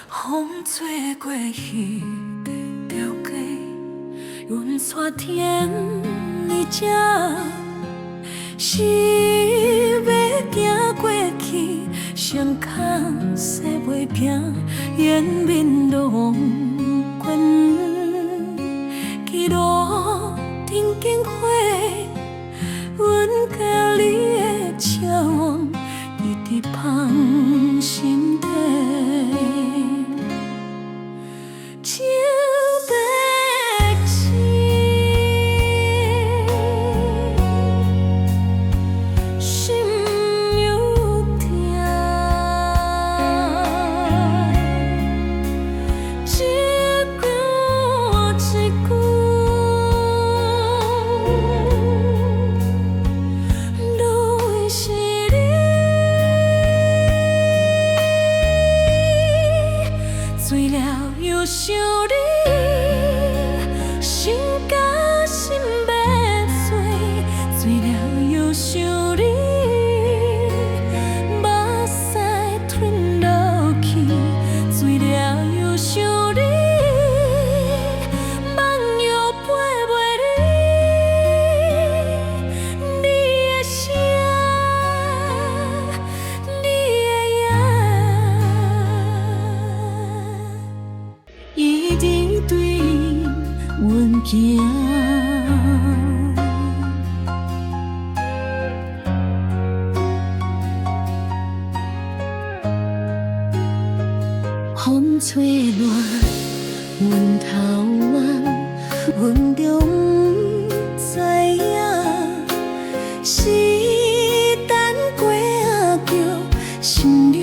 风吹过彼条街，云彩天你这是要行过去，伤空洗袂平，烟面浪滚，去路顶景花，阮甲你的笑容一直放心底。情白痴，心又痛，一句一句，落的是你，醉了又想你。心甲心要碎，醉了又想你，目屎吞落去，醉了又想你，梦又陪袂你，你的声，你的影，一直对阮行。风吹乱，阮头弯，阮就不知影，是等过仔叫，心了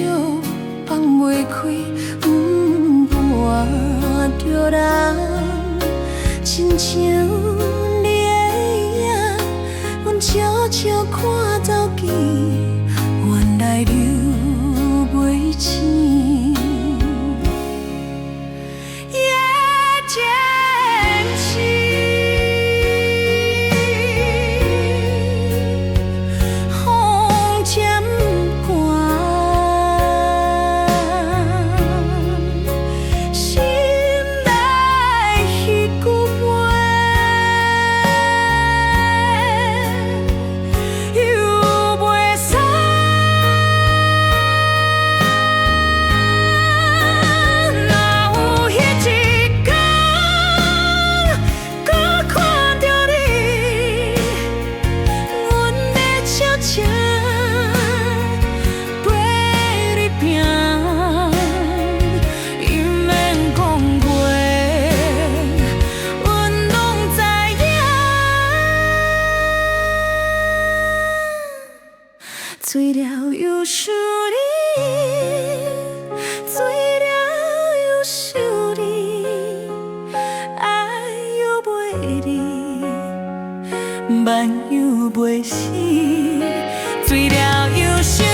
放袂开，换着人，亲像你的影，阮悄悄看走去，原来留袂青。醉了又想你，醉了又想你，爱又袂离，梦又袂死，醉了又想。